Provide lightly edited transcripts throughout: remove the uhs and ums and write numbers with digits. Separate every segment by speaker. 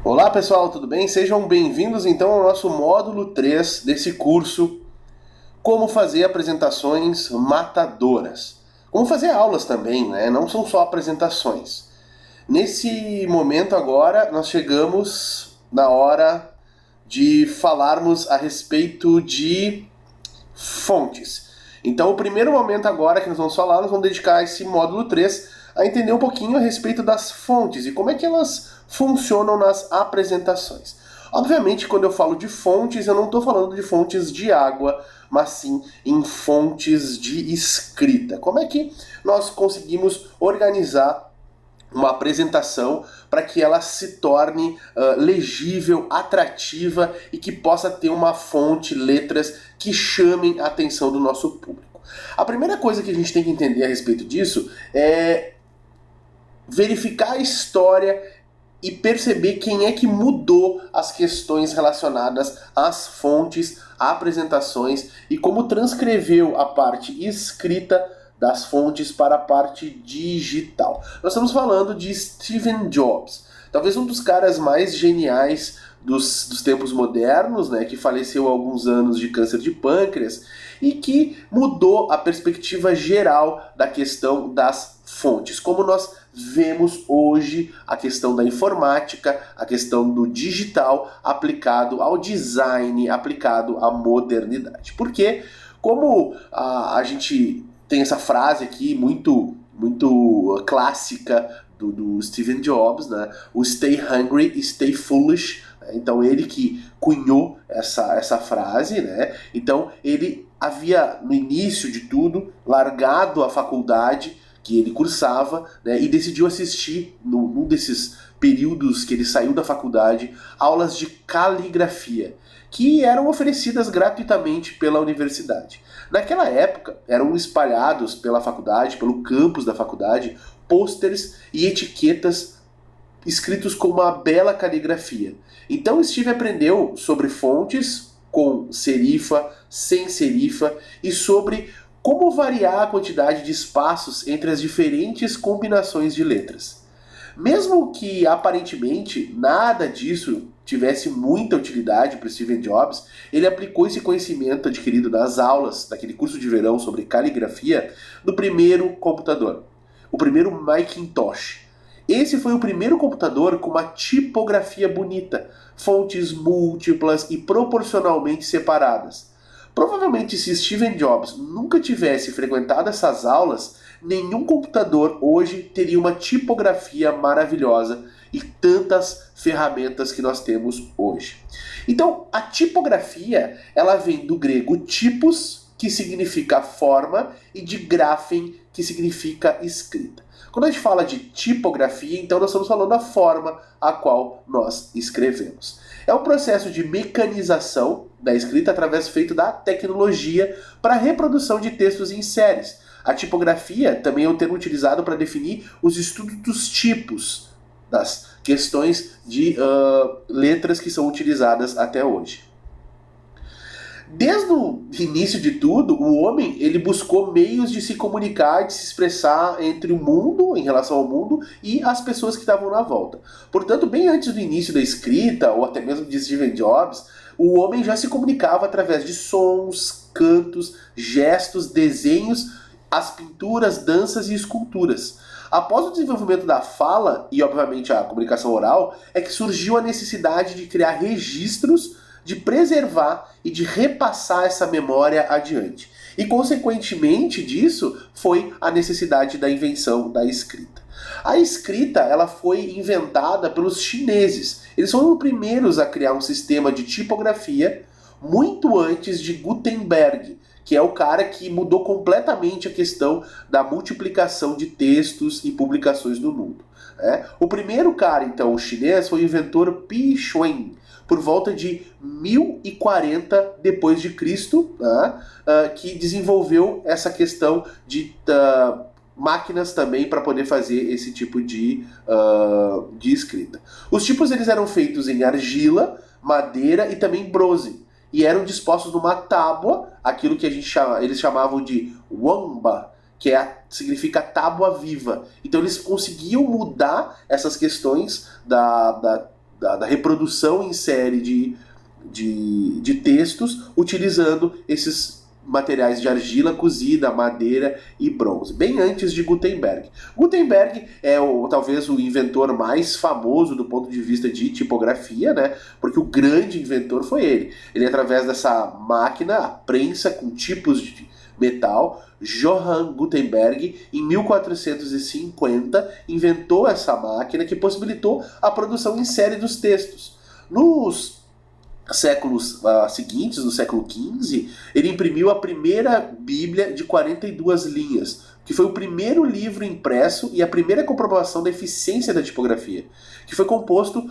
Speaker 1: Olá pessoal, tudo bem? Sejam bem-vindos então ao nosso módulo 3 desse curso Como fazer apresentações matadoras. Como fazer aulas também, né? Não são só apresentações. Nesse momento agora nós chegamos na hora de falarmos a respeito de fontes. Então o primeiro momento agora que nós vamos falar, nós vamos dedicar esse módulo 3 a entender um pouquinho a respeito das fontes e como é que elas funcionam nas apresentações. Obviamente, quando eu falo de fontes, eu não estou falando de fontes de água, mas sim em fontes de escrita. Como é que nós conseguimos organizar uma apresentação para que ela se torne legível, atrativa e que possa ter uma fonte, letras que chamem a atenção do nosso público? A primeira coisa que a gente tem que entender a respeito disso é verificar a história e perceber quem é que mudou as questões relacionadas às fontes, apresentações e como transcreveu a parte escrita das fontes para a parte digital. Nós estamos falando de Steve Jobs, talvez um dos caras mais geniais dos tempos modernos, né, que faleceu há alguns anos de câncer de pâncreas e que mudou a perspectiva geral da questão das fontes, como nós vemos hoje a questão da informática, a questão do digital aplicado ao design, aplicado à modernidade. Porque, como a gente tem essa frase aqui muito clássica do Steve Jobs, né? O stay hungry, stay foolish. Então ele que cunhou essa frase, né? Então ele havia, no início de tudo, largado a faculdade que ele cursava, né, e decidiu assistir, num desses períodos que ele saiu da faculdade, aulas de caligrafia, que eram oferecidas gratuitamente pela universidade. Naquela época, eram espalhados pela faculdade, pelo campus da faculdade, pôsteres e etiquetas escritos com uma bela caligrafia. Então Steve aprendeu sobre fontes com serifa, sem serifa e sobre como variar a quantidade de espaços entre as diferentes combinações de letras. Mesmo que aparentemente nada disso tivesse muita utilidade para Steve Jobs, ele aplicou esse conhecimento adquirido nas aulas daquele curso de verão sobre caligrafia no primeiro computador, o primeiro Macintosh. Esse foi o primeiro computador com uma tipografia bonita, fontes múltiplas e proporcionalmente separadas. Provavelmente, se Steve Jobs nunca tivesse frequentado essas aulas, nenhum computador hoje teria uma tipografia maravilhosa e tantas ferramentas que nós temos hoje. Então, a tipografia, ela vem do grego typos, que significa forma, e de graphen, que significa escrita. Quando a gente fala de tipografia, então nós estamos falando da forma a qual nós escrevemos. É um processo de mecanização da escrita através feito da tecnologia para a reprodução de textos em séries. A tipografia também é um termo utilizado para definir os estudos dos tipos, das questões de letras que são utilizadas até hoje. Desde o início de tudo, o homem ele buscou meios de se comunicar, de se expressar entre o mundo, em relação ao mundo, e as pessoas que estavam na volta. Portanto, bem antes do início da escrita, ou até mesmo de Steve Jobs, o homem já se comunicava através de sons, cantos, gestos, desenhos, as pinturas, danças e esculturas. Após o desenvolvimento da fala, e obviamente a comunicação oral, é que surgiu a necessidade de criar registros, de preservar e de repassar essa memória adiante. E, consequentemente disso, foi a necessidade da invenção da escrita. A escrita ela foi inventada pelos chineses. Eles foram os primeiros a criar um sistema de tipografia muito antes de Gutenberg, que é o cara que mudou completamente a questão da multiplicação de textos e publicações no mundo. O primeiro cara, então, o chinês, foi o inventor Pi Xuan, por volta de 1040 depois de Cristo, que desenvolveu essa questão de máquinas também para poder fazer esse tipo de escrita. Os tipos eles eram feitos em argila, madeira e também bronze, e eram dispostos numa tábua, aquilo que eles chamavam de wamba, que significa tábua viva. Então eles conseguiam mudar essas questões da reprodução em série de textos utilizando esses materiais de argila cozida, madeira e bronze, bem antes de Gutenberg. Gutenberg é talvez o inventor mais famoso do ponto de vista de tipografia, né? Porque o grande inventor foi ele. Ele, através dessa máquina, a prensa com tipos de metal, Johann Gutenberg, em 1450, inventou essa máquina que possibilitou a produção em série dos textos. Nos séculos seguintes, no século XV, ele imprimiu a primeira Bíblia de 42 linhas, que foi o primeiro livro impresso e a primeira comprovação da eficiência da tipografia, que foi composto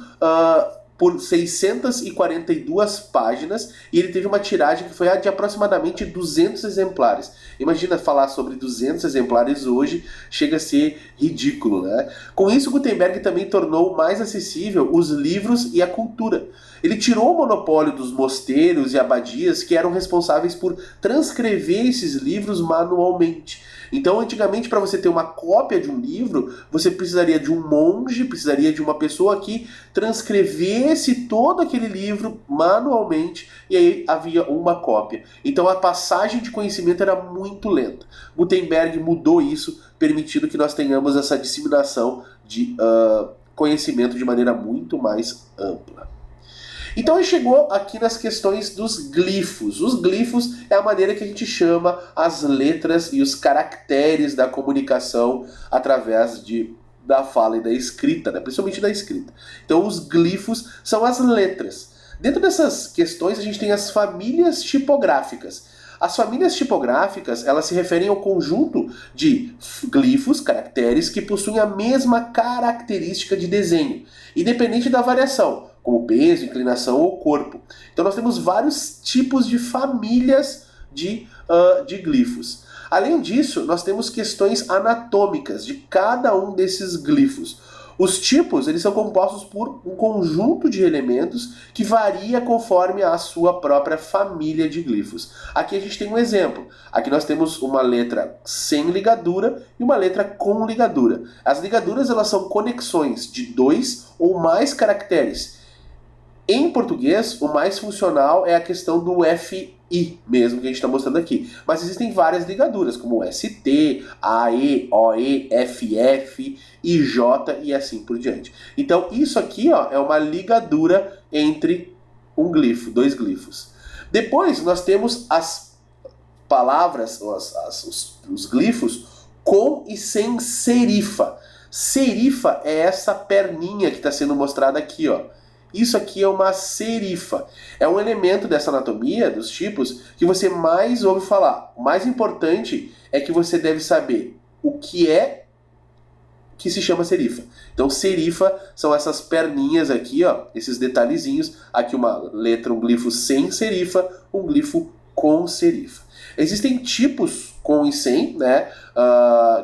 Speaker 1: por 642 páginas, e ele teve uma tiragem que foi de aproximadamente 200 exemplares. Imagina falar sobre 200 exemplares hoje, chega a ser ridículo, né? Com isso, Gutenberg também tornou mais acessível os livros e a cultura. Ele tirou o monopólio dos mosteiros e abadias que eram responsáveis por transcrever esses livros manualmente. Então, antigamente, para você ter uma cópia de um livro, você precisaria de um monge, precisaria de uma pessoa que transcrevesse todo aquele livro manualmente, e aí havia uma cópia. Então, a passagem de conhecimento era muito lenta. Gutenberg mudou isso, permitindo que nós tenhamos essa disseminação de conhecimento de maneira muito mais ampla. Então ele chegou aqui nas questões dos glifos. Os glifos é a maneira que a gente chama as letras e os caracteres da comunicação através da fala e da escrita, né? Principalmente da escrita. Então os glifos são as letras. Dentro dessas questões a gente tem as famílias tipográficas. As famílias tipográficas, elas se referem ao conjunto de glifos, caracteres, que possuem a mesma característica de desenho, independente da variação, como peso, inclinação ou corpo. Então nós temos vários tipos de famílias de glifos. Além disso, nós temos questões anatômicas de cada um desses glifos. Os tipos, eles são compostos por um conjunto de elementos que varia conforme a sua própria família de glifos. Aqui a gente tem um exemplo. Aqui nós temos uma letra sem ligadura e uma letra com ligadura. As ligaduras, elas são conexões de 2 ou mais caracteres. Em português, o mais funcional é a questão do FI mesmo, que a gente está mostrando aqui. Mas existem várias ligaduras, como ST, AE, OE, FF, IJ e assim por diante. Então, isso aqui é uma ligadura entre um glifo, dois glifos. Depois, nós temos as palavras, os glifos, com e sem serifa. Serifa é essa perninha que está sendo mostrada aqui, ó. Isso aqui é uma serifa. É um elemento dessa anatomia, dos tipos, que você mais ouve falar. O mais importante é que você deve saber o que é que se chama serifa. Então, serifa são essas perninhas aqui, ó, esses detalhezinhos. Aqui uma letra, um glifo sem serifa, um glifo com serifa. Existem tipos com e sem, né,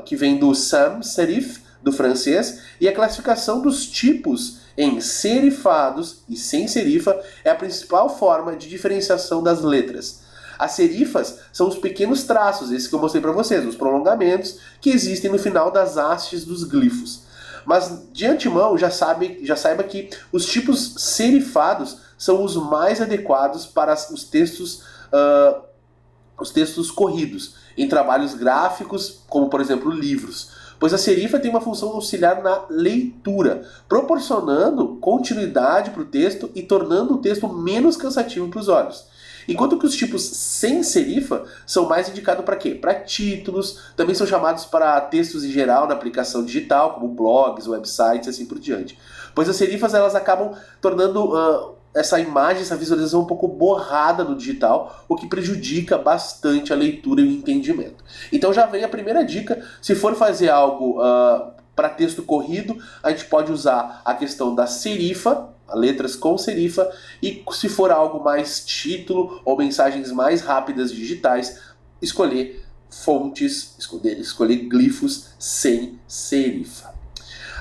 Speaker 1: que vem do sans serif, do francês, e a classificação dos tipos em serifados e sem serifa é a principal forma de diferenciação das letras. As serifas são os pequenos traços, esses que eu mostrei para vocês, os prolongamentos que existem no final das hastes dos glifos. Mas de antemão já saiba que os tipos serifados são os mais adequados para os textos corridos, em trabalhos gráficos, como por exemplo livros. Pois a serifa tem uma função auxiliar na leitura, proporcionando continuidade para o texto e tornando o texto menos cansativo para os olhos. Enquanto que os tipos sem serifa são mais indicados para quê? Para títulos, também são chamados para textos em geral na aplicação digital, como blogs, websites e assim por diante. Pois as serifas, elas acabam tornando essa imagem, essa visualização um pouco borrada no digital, o que prejudica bastante a leitura e o entendimento. Então já vem a primeira dica: se for fazer algo para texto corrido, a gente pode usar a questão da serifa, letras com serifa, e se for algo mais título ou mensagens mais rápidas digitais, escolher fontes, escolher glifos sem serifa.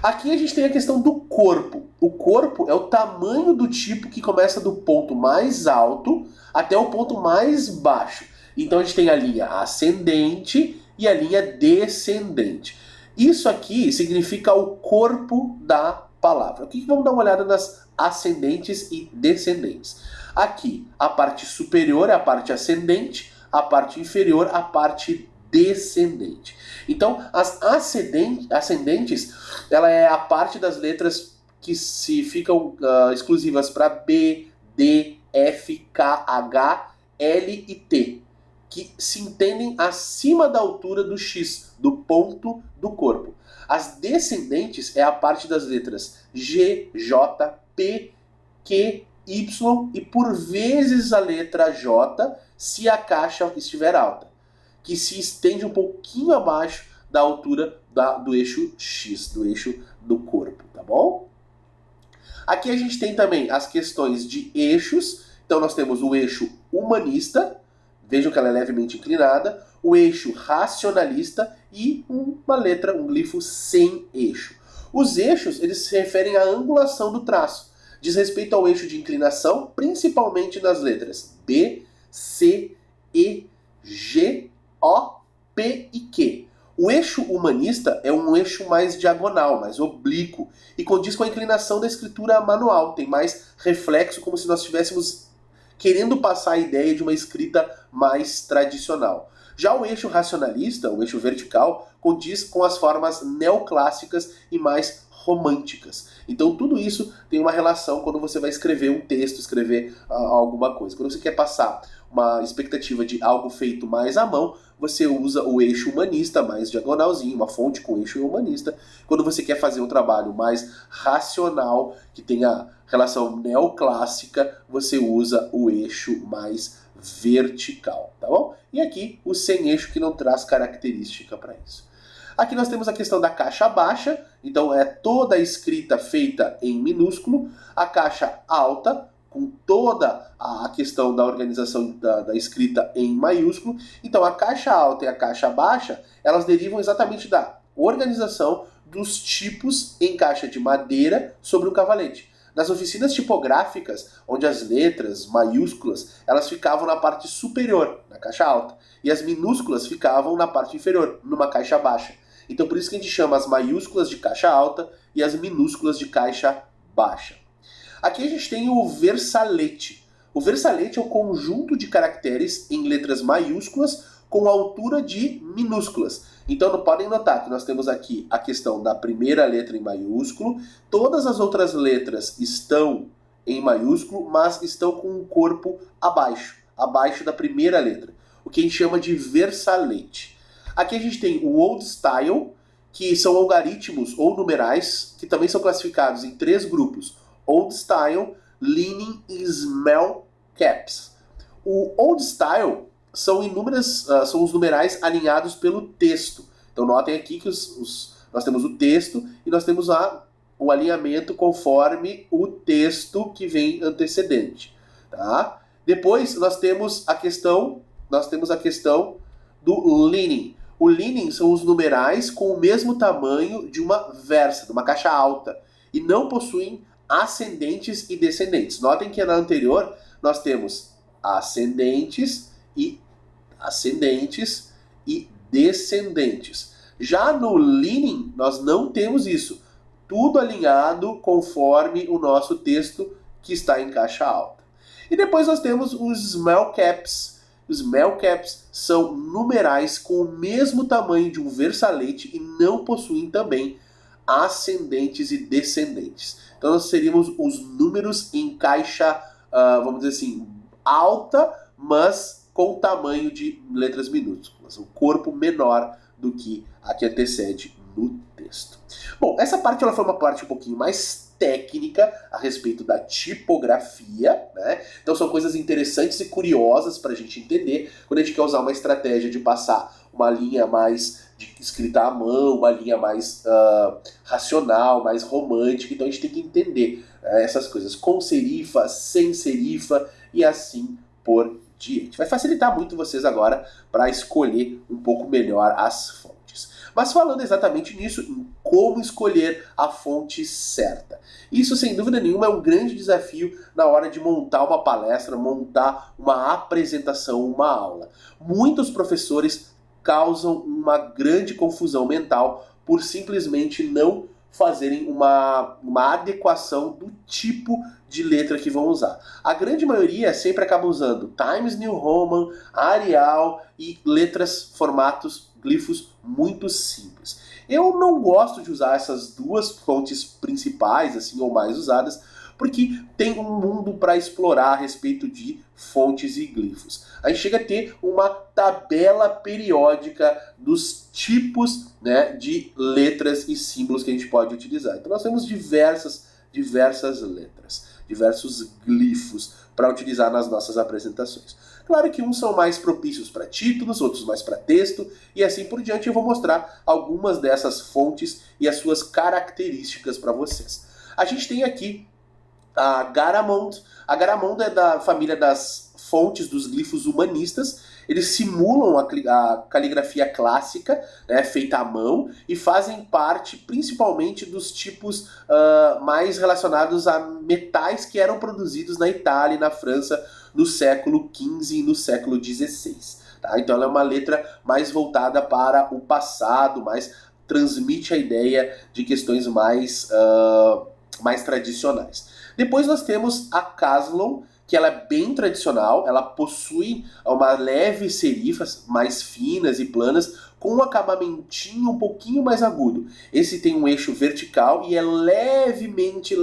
Speaker 1: Aqui a gente tem a questão do corpo. O corpo é o tamanho do tipo que começa do ponto mais alto até o ponto mais baixo. Então a gente tem a linha ascendente e a linha descendente. Isso aqui significa o corpo da palavra. Aqui vamos dar uma olhada nas ascendentes e descendentes. Aqui, a parte superior é a parte ascendente, a parte inferior a parte descendente. Então, as ascendentes, ela é a parte das letras que se ficam exclusivas para B, D, F, K, H, L e T, que se entendem acima da altura do X, do ponto do corpo. As descendentes é a parte das letras G, J, P, Q, Y e por vezes a letra J se a caixa estiver alta, que se estende um pouquinho abaixo da altura do eixo X, do eixo do corpo, tá bom? Aqui a gente tem também as questões de eixos. Então nós temos o eixo humanista, vejam que ela é levemente inclinada, o eixo racionalista e uma letra, um glifo sem eixo. Os eixos, eles se referem à angulação do traço, diz respeito ao eixo de inclinação, principalmente nas letras B, C, E, G, O, P e Q. O eixo humanista é um eixo mais diagonal, mais oblíquo, e condiz com a inclinação da escritura manual, tem mais reflexo, como se nós estivéssemos querendo passar a ideia de uma escrita mais tradicional. Já o eixo racionalista, o eixo vertical, condiz com as formas neoclássicas e mais românticas. Então tudo isso tem uma relação quando você vai escrever um texto, escrever alguma coisa. Quando você quer passar uma expectativa de algo feito mais à mão, você usa o eixo humanista, mais diagonalzinho, uma fonte com eixo humanista. Quando você quer fazer um trabalho mais racional, que tenha relação neoclássica, você usa o eixo mais vertical, tá bom? E aqui o sem eixo, que não traz característica para isso. Aqui nós temos a questão da caixa baixa, então é toda a escrita feita em minúsculo, a caixa alta, com toda a questão da organização da escrita em maiúsculo. Então a caixa alta e a caixa baixa, elas derivam exatamente da organização dos tipos em caixa de madeira sobre o cavalete. Nas oficinas tipográficas, onde as letras maiúsculas, elas ficavam na parte superior, na caixa alta, e as minúsculas ficavam na parte inferior, numa caixa baixa. Então por isso que a gente chama as maiúsculas de caixa alta e as minúsculas de caixa baixa. Aqui a gente tem o versalete. O versalete é o conjunto de caracteres em letras maiúsculas com altura de minúsculas. Então não podem notar que nós temos aqui a questão da primeira letra em maiúsculo, todas as outras letras estão em maiúsculo, mas estão com o corpo abaixo da primeira letra, o que a gente chama de versalete. Aqui a gente tem o old style, que são algarismos ou numerais, que também são classificados em 3 grupos: Old Style, Leaning e Small Caps. O Old Style são os numerais alinhados pelo texto. Então notem aqui que nós temos o texto e nós temos o alinhamento conforme o texto que vem antecedente. Tá? Depois nós temos a questão do Leaning. O Leaning são os numerais com o mesmo tamanho de uma versa, de uma caixa alta, e não possuem ascendentes e descendentes. Notem que na anterior nós temos ascendentes e descendentes. Já no Leaning nós não temos isso. Tudo alinhado conforme o nosso texto que está em caixa alta. E depois nós temos os Small Caps. Os Small Caps são numerais com o mesmo tamanho de um versalete e não possuem também ascendentes e descendentes. Então nós teríamos os números em caixa, vamos dizer assim, alta, mas com tamanho de letras minúsculas, um corpo menor do que a que antecede no texto. Bom, essa parte ela foi uma parte um pouquinho mais técnica a respeito da tipografia, né? Então são coisas interessantes e curiosas para a gente entender quando a gente quer usar uma estratégia de passar uma linha mais de escrita à mão, uma linha mais racional, mais romântica. Então a gente tem que entender essas coisas com serifa, sem serifa e assim por diante. Vai facilitar muito vocês agora para escolher um pouco melhor as fontes. Mas falando exatamente nisso, em como escolher a fonte certa. Isso, sem dúvida nenhuma, é um grande desafio na hora de montar uma palestra, montar uma apresentação, uma aula. Muitos professores causam uma grande confusão mental por simplesmente não fazerem uma adequação do tipo de letra que vão usar. A grande maioria sempre acaba usando Times New Roman, Arial e letras, formatos, glifos muito simples. Eu não gosto de usar essas duas fontes principais, assim, ou mais usadas, porque tem um mundo para explorar a respeito de fontes e glifos. A gente chega a ter uma tabela periódica dos tipos, né, de letras e símbolos que a gente pode utilizar. Então nós temos diversas letras, diversos glifos para utilizar nas nossas apresentações. Claro que uns são mais propícios para títulos, outros mais para texto, e assim por diante. Eu vou mostrar algumas dessas fontes e as suas características para vocês. A gente tem aqui a Garamond. A Garamond é da família das fontes dos glifos humanistas. Eles simulam a caligrafia clássica, né, feita à mão, e fazem parte principalmente dos tipos mais relacionados a metais que eram produzidos na Itália e na França no século XV e no século XVI. Tá? Então ela é uma letra mais voltada para o passado, mais transmite a ideia de questões mais tradicionais. Depois nós temos a Caslon, que ela é bem tradicional, ela possui uma leve serifas mais finas e planas, com um acabamentinho um pouquinho mais agudo. Esse tem um eixo vertical e é levemente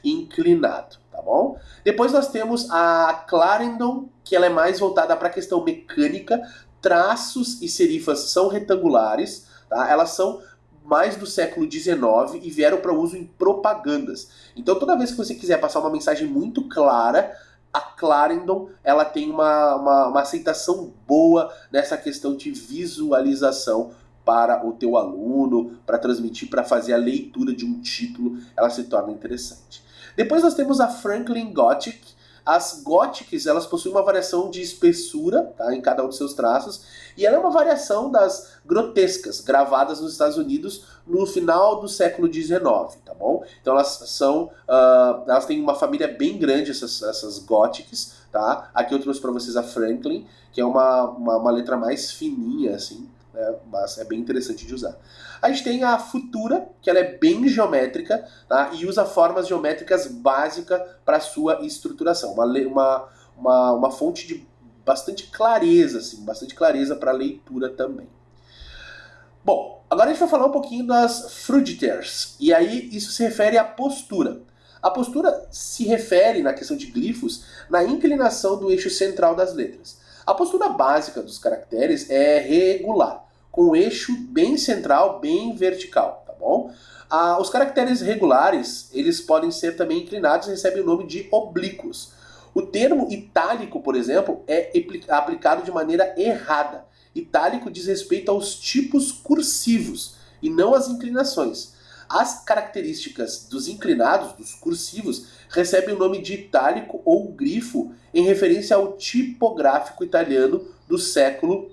Speaker 1: inclinado, tá bom? Depois nós temos a Clarendon, que ela é mais voltada para a questão mecânica, traços e serifas são retangulares, tá? Elas são mais do século XIX e vieram para uso em propagandas. Então toda vez que você quiser passar uma mensagem muito clara, a Clarendon ela tem uma aceitação boa nessa questão de visualização para o teu aluno, para transmitir, para fazer a leitura de um título, ela se torna interessante. Depois nós temos a Franklin Gothic. As Gothics, elas possuem uma variação de espessura, tá, em cada um dos seus traços, e ela é uma variação das grotescas, gravadas nos Estados Unidos no final do século XIX, tá bom? Então elas têm uma família bem grande, essas Gothics, tá? Aqui eu trouxe para vocês a Franklin, que é uma letra mais fininha, assim, né, mas é bem interessante de usar. A gente tem a Futura, que ela é bem geométrica, tá, e usa formas geométricas básicas para sua estruturação. Uma fonte de bastante clareza, assim, bastante clareza para leitura também. Bom, agora a gente vai falar um pouquinho das Frugiters, e aí isso se refere à postura. A postura se refere, na questão de glifos, na inclinação do eixo central das letras. A postura básica dos caracteres é regular, com o eixo bem central, bem vertical, tá bom? Os caracteres regulares, eles podem ser também inclinados e recebem o nome de oblíquos. O termo itálico, por exemplo, é aplicado de maneira errada. Itálico diz respeito aos tipos cursivos e não às inclinações. As características dos inclinados, dos cursivos, recebem o nome de itálico ou grifo em referência ao tipográfico italiano do século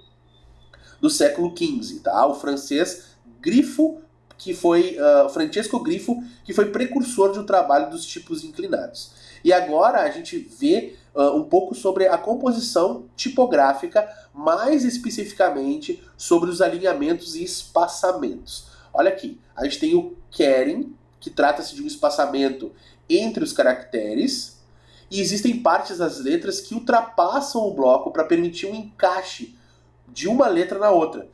Speaker 1: XV, tá? O francês Grifo, que foi Francesco Grifo, que foi precursor do trabalho dos tipos inclinados. E agora a gente vê um pouco sobre a composição tipográfica, mais especificamente sobre os alinhamentos e espaçamentos. Olha aqui, a gente tem o Kering, que trata-se de um espaçamento entre os caracteres, e existem partes das letras que ultrapassam o bloco para permitir um encaixe de uma letra na outra,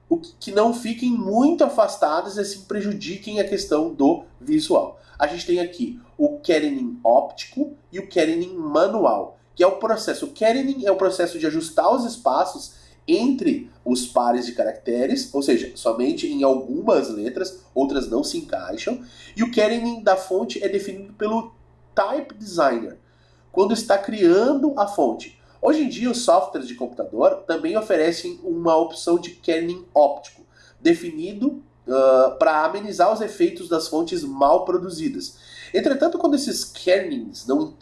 Speaker 1: o que não fiquem muito afastadas e assim prejudiquem a questão do visual. A gente tem aqui o kerning óptico e o kerning manual, que é o processo. O kerning é o processo de ajustar os espaços entre os pares de caracteres, ou seja, somente em algumas letras, outras não se encaixam, e o kerning da fonte é definido pelo type designer, quando está criando a fonte. Hoje em dia, os softwares de computador também oferecem uma opção de kerning óptico, definido para amenizar os efeitos das fontes mal produzidas. Entretanto, quando esses kernings não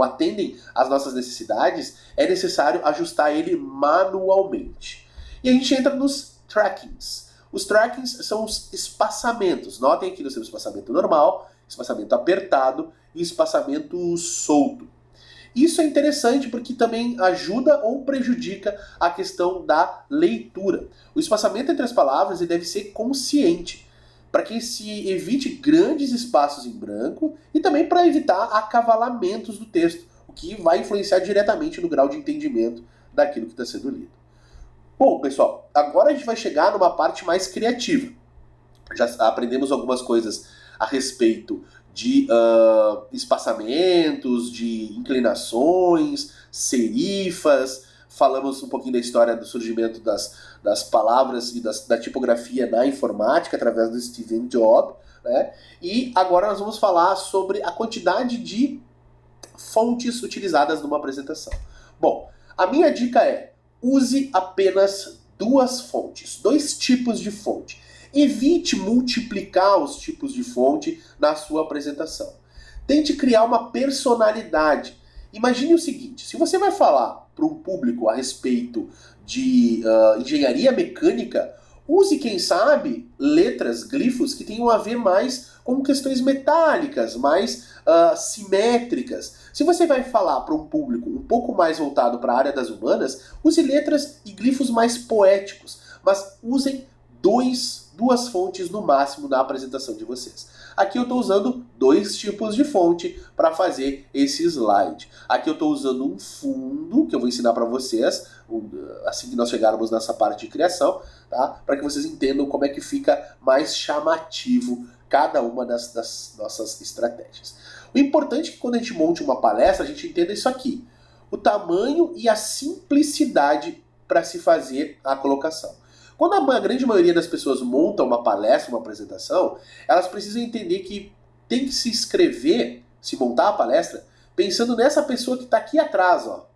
Speaker 1: atendem às nossas necessidades, é necessário ajustar ele manualmente. E a gente entra nos trackings. Os trackings são os espaçamentos. Notem aqui no seu espaçamento normal, espaçamento apertado e espaçamento solto. Isso é interessante porque também ajuda ou prejudica a questão da leitura. O espaçamento entre as palavras ele deve ser consciente. para que se evite grandes espaços em branco e também para evitar acavalamentos do texto, o que vai influenciar diretamente no grau de entendimento daquilo que está sendo lido. Bom, pessoal, agora a gente vai chegar numa parte mais criativa. Já aprendemos algumas coisas a respeito de espaçamentos, de inclinações, serifas, falamos um pouquinho da história do surgimento das palavras e da tipografia na informática através do Steve Jobs, né? E agora nós vamos falar sobre a quantidade de fontes utilizadas numa apresentação. Bom, a minha dica é: use apenas 2 fontes, 2 tipos de fonte. Evite multiplicar os tipos de fonte na sua apresentação. Tente criar uma personalidade. Imagine o seguinte: se você vai falar para um público a respeito de engenharia mecânica, use, quem sabe, letras, glifos que tenham a ver mais com questões metálicas, mais simétricas. Se você vai falar para um público um pouco mais voltado para a área das humanas, use letras e glifos mais poéticos, mas usem 2 fontes no máximo na apresentação de vocês. Aqui eu estou usando 2 tipos de fonte para fazer esse slide. Aqui eu estou usando um fundo, que eu vou ensinar para vocês, assim que nós chegarmos nessa parte de criação, tá? Para que vocês entendam como é que fica mais chamativo cada uma das nossas estratégias. O importante é que quando a gente monte uma palestra, a gente entenda isso aqui: o tamanho e a simplicidade para se fazer a colocação. Quando a grande maioria das pessoas monta uma palestra, uma apresentação, elas precisam entender que tem que se escrever, se montar a palestra, pensando nessa pessoa que está aqui atrás, ó.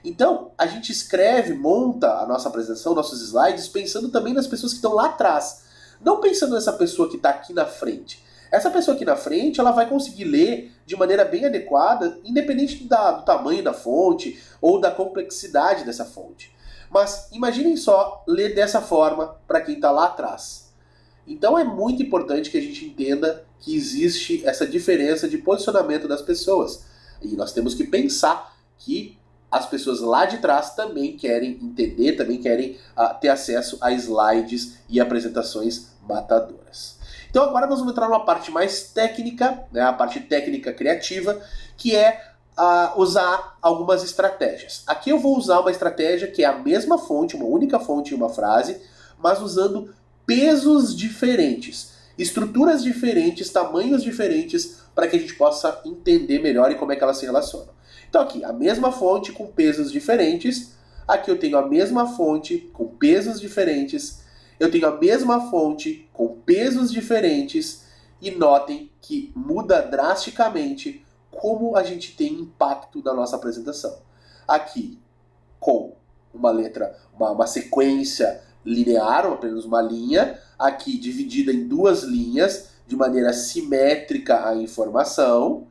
Speaker 1: Então, a gente escreve, monta a nossa apresentação, nossos slides, pensando também nas pessoas que estão lá atrás. Não pensando nessa pessoa que está aqui na frente. Essa pessoa aqui na frente, ela vai conseguir ler de maneira bem adequada, independente do tamanho da fonte ou da complexidade dessa fonte. Mas imaginem só ler dessa forma para quem está lá atrás. Então é muito importante que a gente entenda que existe essa diferença de posicionamento das pessoas. E nós temos que pensar que as pessoas lá de trás também querem entender, também querem ter acesso a slides e apresentações matadoras. Então agora nós vamos entrar numa parte mais técnica, né, a parte técnica criativa, que é usar algumas estratégias. Aqui eu vou usar uma estratégia que é a mesma fonte, uma única fonte em uma frase, mas usando pesos diferentes, estruturas diferentes, tamanhos diferentes, para que a gente possa entender melhor e como é que elas se relacionam. Então aqui, a mesma fonte com pesos diferentes. Aqui eu tenho a mesma fonte com pesos diferentes. Eu tenho a mesma fonte com pesos diferentes. E notem que muda drasticamente como a gente tem impacto na nossa apresentação. Aqui, com uma letra, uma sequência linear, ou apenas uma linha. Aqui, dividida em 2 linhas, de maneira simétrica a informação.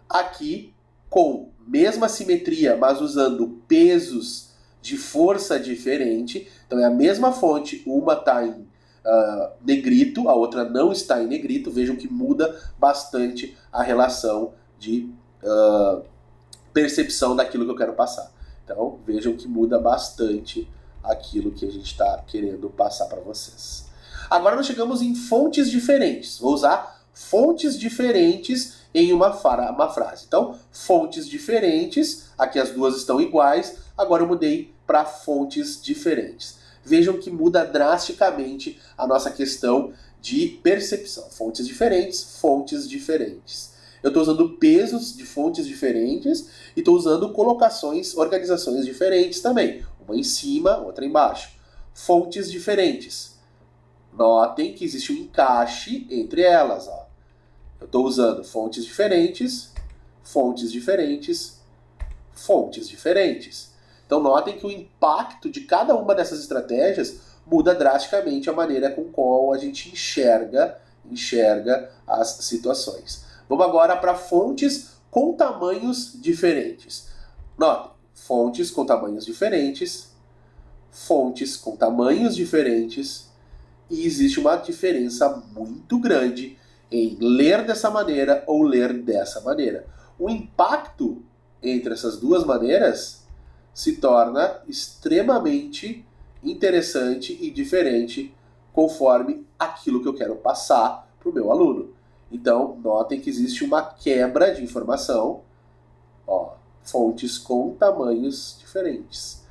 Speaker 1: Aqui, com mesma simetria, mas usando pesos de força diferente. Então é a mesma fonte, uma está em negrito, a outra não está em negrito. Vejam que muda bastante a relação de percepção daquilo que eu quero passar. Então vejam que muda bastante aquilo que a gente está querendo passar para vocês. Agora nós chegamos em fontes diferentes. Vou usar fontes diferentes em uma frase. Então, fontes diferentes, aqui as 2 estão iguais, agora eu mudei para fontes diferentes. Vejam que muda drasticamente a nossa questão de percepção. Fontes diferentes, fontes diferentes. Eu estou usando pesos de fontes diferentes e estou usando colocações, organizações diferentes também. Uma em cima, outra embaixo. Fontes diferentes. Notem que existe um encaixe entre elas, ó. Eu estou usando fontes diferentes, fontes diferentes, fontes diferentes. Então notem que o impacto de cada uma dessas estratégias muda drasticamente a maneira com qual a gente enxerga as situações. Vamos agora para fontes com tamanhos diferentes. Notem, fontes com tamanhos diferentes, fontes com tamanhos diferentes, e existe uma diferença muito grande em ler dessa maneira ou ler dessa maneira. O impacto entre essas 2 maneiras se torna extremamente interessante e diferente conforme aquilo que eu quero passar para o meu aluno. Então, notem que existe uma quebra de informação, ó, fontes com tamanhos diferentes.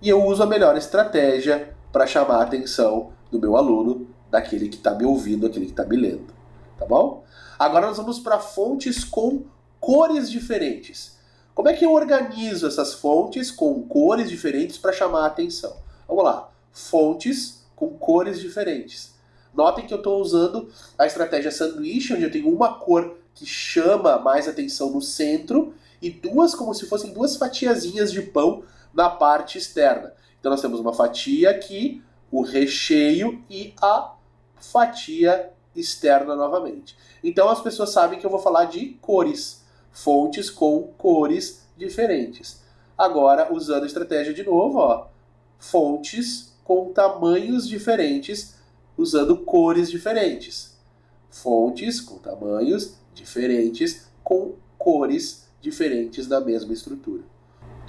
Speaker 1: E eu uso a melhor estratégia para chamar a atenção do meu aluno, daquele que está me ouvindo, daquele que está me lendo. Tá bom? Agora nós vamos para fontes com cores diferentes. Como é que eu organizo essas fontes com cores diferentes para chamar a atenção? Vamos lá. Fontes com cores diferentes. Notem que eu estou usando a estratégia sanduíche, onde eu tenho uma cor que chama mais atenção no centro e duas como se fossem duas fatiazinhas de pão na parte externa. Então nós temos uma fatia aqui, o recheio e a fatia externa novamente. Então as pessoas sabem que eu vou falar de cores. Fontes com cores diferentes. Agora, usando a estratégia de novo, ó, fontes com tamanhos diferentes, usando cores diferentes. Fontes com tamanhos diferentes, com cores diferentes da mesma estrutura.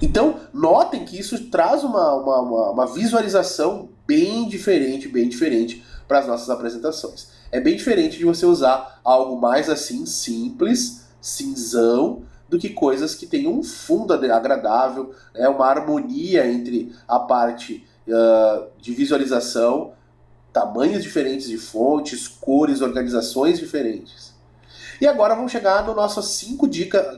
Speaker 1: Então, notem que isso traz uma visualização bem diferente para as nossas apresentações. É bem diferente de você usar algo mais assim, simples, cinzão, do que coisas que tenham um fundo agradável, uma harmonia entre a parte de visualização, tamanhos diferentes de fontes, cores, organizações diferentes. E agora vamos chegar no nosso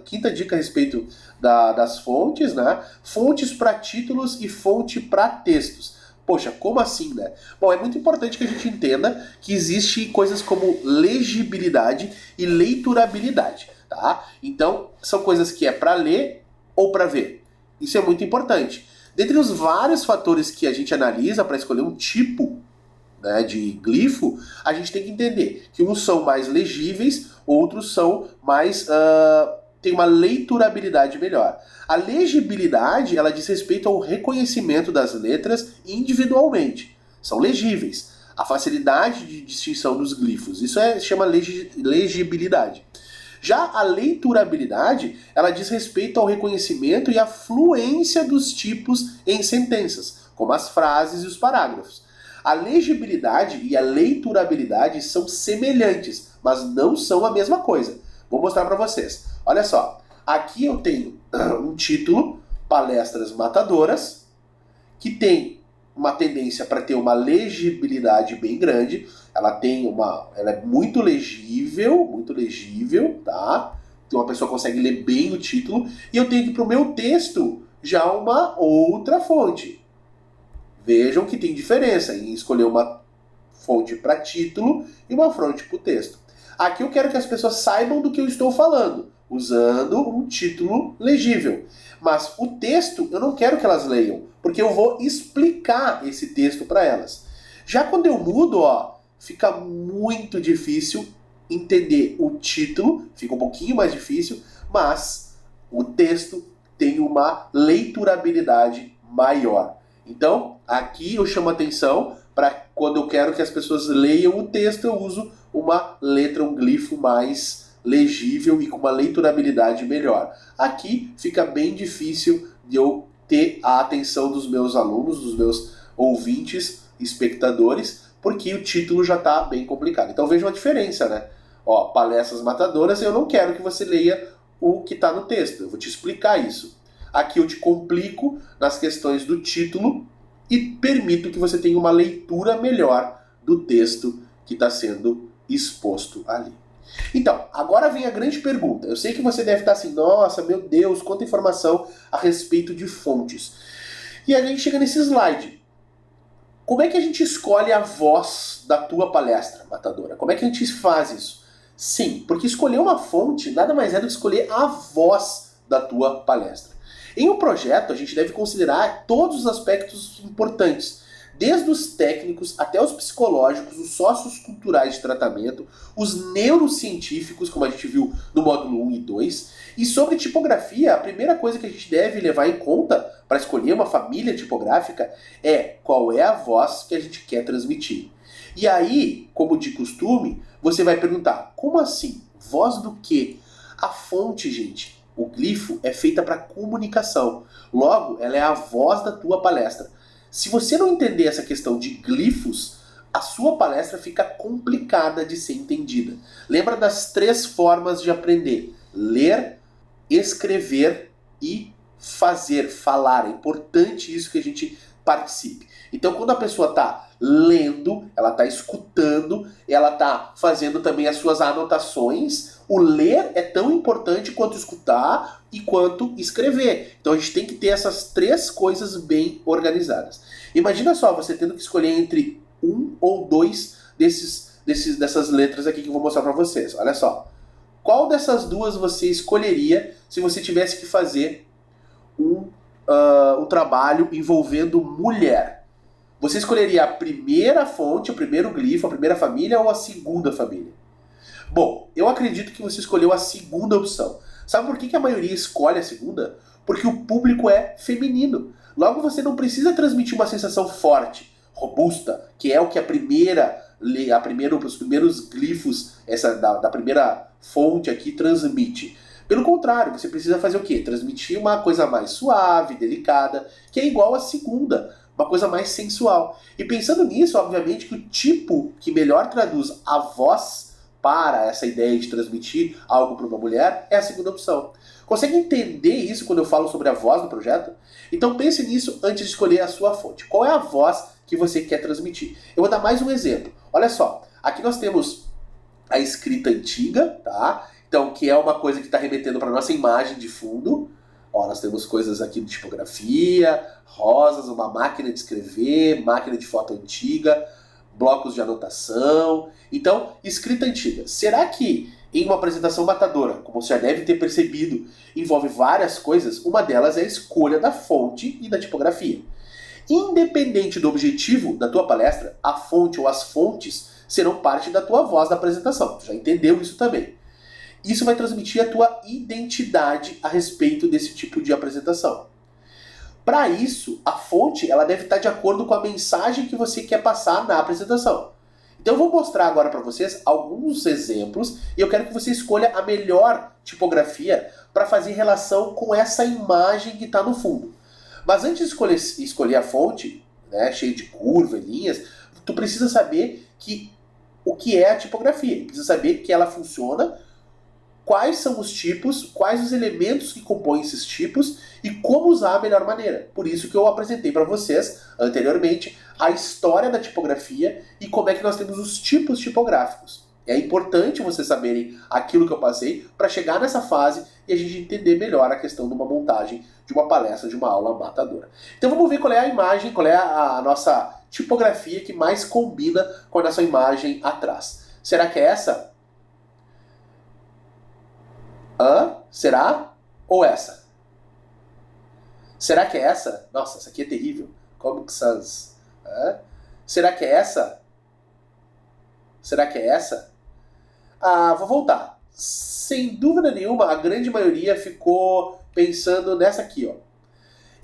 Speaker 1: quinta dica a respeito das fontes, né? Fontes para títulos e fonte para textos. Poxa, como assim, né? Bom, é muito importante que a gente entenda que existe coisas como legibilidade e leiturabilidade, tá? Então, são coisas que é para ler ou para ver. Isso é muito importante. Dentre os vários fatores que a gente analisa para escolher um tipo, né, de glifo, a gente tem que entender que uns são mais legíveis, outros são mais... tem uma leiturabilidade melhor. A legibilidade, ela diz respeito ao reconhecimento das letras individualmente. São legíveis. A facilidade de distinção dos glifos, isso se chama legibilidade. Já a leiturabilidade, ela diz respeito ao reconhecimento e à fluência dos tipos em sentenças, como as frases e os parágrafos. A legibilidade e a leiturabilidade são semelhantes, mas não são a mesma coisa. Vou mostrar para vocês. Olha só, aqui eu tenho um título, Palestras Matadoras, que tem uma tendência para ter uma legibilidade bem grande. Ela é muito legível, tá? Então uma pessoa consegue ler bem o título. E eu tenho aqui para o meu texto já uma outra fonte. Vejam que tem diferença em escolher uma fonte para título e uma fonte para o texto. Aqui eu quero que as pessoas saibam do que eu estou falando, usando um título legível. Mas o texto eu não quero que elas leiam, porque eu vou explicar esse texto para elas. Já quando eu mudo, ó, fica muito difícil entender o título, fica um pouquinho mais difícil, mas o texto tem uma leiturabilidade maior. Então, aqui eu chamo atenção para quando eu quero que as pessoas leiam o texto, eu uso uma letra, um glifo mais legível e com uma leiturabilidade melhor. Aqui fica bem difícil de eu ter a atenção dos meus alunos, dos meus ouvintes, espectadores, porque o título já está bem complicado. Então veja uma diferença, né? Ó, Palestras Matadoras, eu não quero que você leia o que está no texto, eu vou te explicar isso. Aqui eu te complico nas questões do título e permito que você tenha uma leitura melhor do texto que está sendo exposto ali. Então, agora vem a grande pergunta. Eu sei que você deve estar assim, nossa, meu Deus, quanta informação a respeito de fontes. E a gente chega nesse slide. Como é que a gente escolhe a voz da tua palestra, Matadora? Como é que a gente faz isso? Sim, porque escolher uma fonte nada mais é do que escolher a voz da tua palestra. Em um projeto, a gente deve considerar todos os aspectos importantes, desde os técnicos até os psicológicos, os socioculturais de tratamento, os neurocientíficos, como a gente viu no módulo 1 e 2. E sobre tipografia, a primeira coisa que a gente deve levar em conta para escolher uma família tipográfica é qual é a voz que a gente quer transmitir. E aí, como de costume, você vai perguntar, como assim? Voz do quê? A fonte, gente, o glifo é feita para comunicação. Logo, ela é a voz da tua palestra. Se você não entender essa questão de glifos, a sua palestra fica complicada de ser entendida. Lembra das 3 formas de aprender: ler, escrever e fazer, falar. É importante isso que a gente participe. Então, quando a pessoa está lendo, ela está escutando, ela está fazendo também as suas anotações. O ler é tão importante quanto escutar e quanto escrever. Então, a gente tem que ter essas 3 coisas bem organizadas. Imagina só, você tendo que escolher entre 1 ou 2 dessas letras aqui que eu vou mostrar para vocês. Olha só. Qual dessas 2 você escolheria se você tivesse que fazer um trabalho envolvendo mulher? Você escolheria a primeira fonte, o primeiro glifo, a primeira família ou a segunda família? Bom, eu acredito que você escolheu a segunda opção. Sabe por que a maioria escolhe a segunda? Porque o público é feminino. Logo, você não precisa transmitir uma sensação forte, robusta, que é o que os primeiros glifos da primeira fonte aqui transmite. Pelo contrário, você precisa fazer o quê? Transmitir uma coisa mais suave, delicada, que é igual à segunda, uma coisa mais sensual. E pensando nisso, obviamente que o tipo que melhor traduz a voz para essa ideia de transmitir algo para uma mulher é a segunda opção. Consegue entender isso quando eu falo sobre a voz do projeto? Então pense nisso antes de escolher a sua fonte. Qual é a voz que você quer transmitir? Eu vou dar mais um exemplo. Olha só, aqui nós temos a escrita antiga, tá? Então, que é uma coisa que está remetendo para a nossa imagem de fundo. Ó, nós temos coisas aqui de tipografia, rosas, uma máquina de escrever, máquina de foto antiga, blocos de anotação. Então, escrita antiga. Será que em uma apresentação matadora, como você já deve ter percebido, envolve várias coisas? Uma delas é a escolha da fonte e da tipografia. Independente do objetivo da tua palestra, a fonte ou as fontes serão parte da tua voz da apresentação. Tu já entendeu isso também. Isso vai transmitir a tua identidade a respeito desse tipo de apresentação. Para isso, a fonte ela deve estar de acordo com a mensagem que você quer passar na apresentação. Então eu vou mostrar agora para vocês alguns exemplos e eu quero que você escolha a melhor tipografia para fazer relação com essa imagem que está no fundo. Mas antes de escolher a fonte, né, cheia de curva e linhas, tu precisa saber o que é a tipografia. Precisa saber que ela funciona, quais são os tipos, quais os elementos que compõem esses tipos e como usar a melhor maneira. Por isso que eu apresentei para vocês anteriormente a história da tipografia e como é que nós temos os tipos tipográficos. É importante vocês saberem aquilo que eu passei para chegar nessa fase e a gente entender melhor a questão de uma montagem de uma palestra, de uma aula matadora. Então vamos ver qual é a imagem, qual é a nossa tipografia que mais combina com a nossa imagem atrás. Será que é essa? Será? Ou essa? Será que é essa? Nossa, essa aqui é terrível. Comic Sans. Será que é essa? Será que é essa? Vou voltar. Sem dúvida nenhuma, a grande maioria ficou pensando nessa aqui, ó.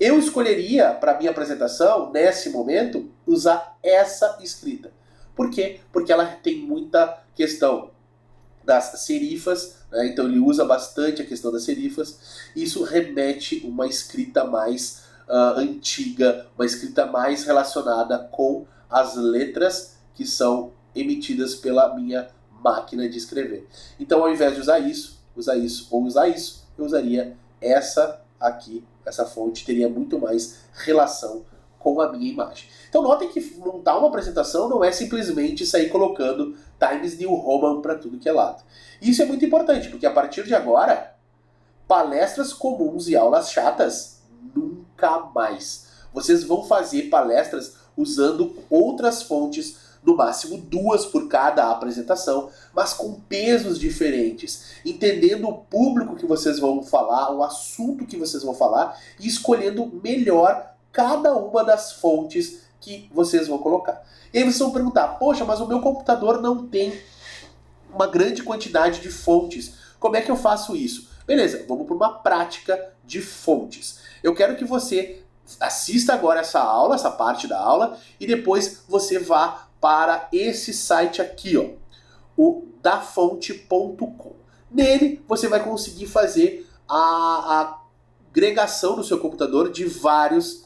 Speaker 1: Eu escolheria, para minha apresentação, nesse momento, usar essa escrita. Por quê? Porque ela tem muita questão das serifas, né? Então ele usa bastante a questão das serifas. Isso remete uma escrita mais antiga, uma escrita mais relacionada com as letras que são emitidas pela minha máquina de escrever. Então, ao invés de usar isso ou usar isso, eu usaria essa aqui, essa fonte teria muito mais relação com a minha imagem. Então notem que montar uma apresentação não é simplesmente sair colocando Times New Roman para tudo que é lado. Isso é muito importante, porque a partir de agora, palestras comuns e aulas chatas, nunca mais. Vocês vão fazer palestras usando outras fontes, no máximo 2 por cada apresentação, mas com pesos diferentes, entendendo o público que vocês vão falar, o assunto que vocês vão falar e escolhendo melhor cada uma das fontes que vocês vão colocar. E aí vocês vão perguntar, poxa, mas o meu computador não tem uma grande quantidade de fontes. Como é que eu faço isso? Beleza, vamos para uma prática de fontes. Eu quero que você assista agora essa aula, essa parte da aula, e depois você vá para esse site aqui, ó, o dafonte.com. Nele você vai conseguir fazer a agregação no seu computador de vários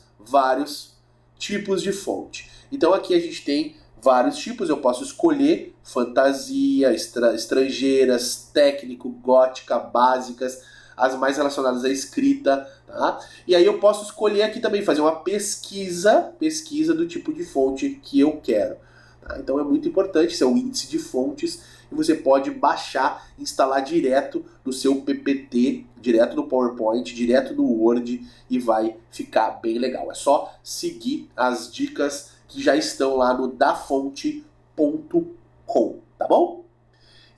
Speaker 1: tipos de fonte. Então aqui a gente tem vários tipos, eu posso escolher fantasia, estrangeiras, técnico, gótica, básicas, as mais relacionadas à escrita, tá? E aí eu posso escolher aqui também, fazer uma pesquisa do tipo de fonte que eu quero. Tá? Então é muito importante, esse é o índice de fontes, e você pode baixar, instalar direto no seu PPT, direto no PowerPoint, direto no Word, e vai ficar bem legal. É só seguir as dicas que já estão lá no dafonte.com, tá bom?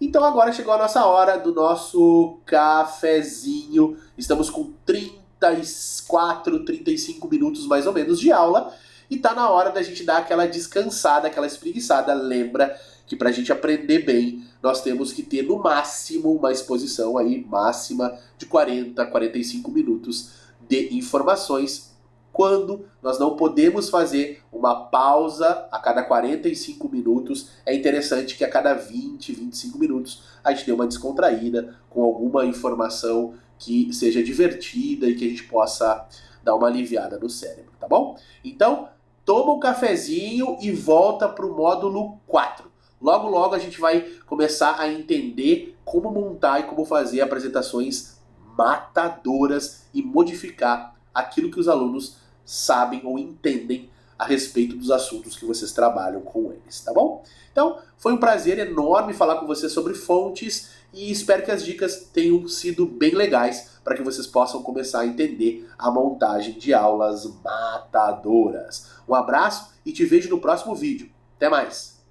Speaker 1: Então agora chegou a nossa hora do nosso cafezinho. Estamos com 34, 35 minutos mais ou menos de aula. E tá na hora da gente dar aquela descansada, aquela espreguiçada. Lembra que pra gente aprender bem, nós temos que ter no máximo uma exposição aí máxima de 40, 45 minutos de informações, quando nós não podemos fazer uma pausa a cada 45 minutos. É interessante que a cada 20, 25 minutos a gente dê uma descontraída com alguma informação que seja divertida e que a gente possa dar uma aliviada no cérebro, tá bom? Então, toma um cafezinho e volta para o módulo 4. Logo, logo a gente vai começar a entender como montar e como fazer apresentações matadoras e modificar aquilo que os alunos sabem ou entendem a respeito dos assuntos que vocês trabalham com eles, tá bom? Então, foi um prazer enorme falar com vocês sobre fontes e espero que as dicas tenham sido bem legais para que vocês possam começar a entender a montagem de aulas matadoras. Um abraço e te vejo no próximo vídeo. Até mais!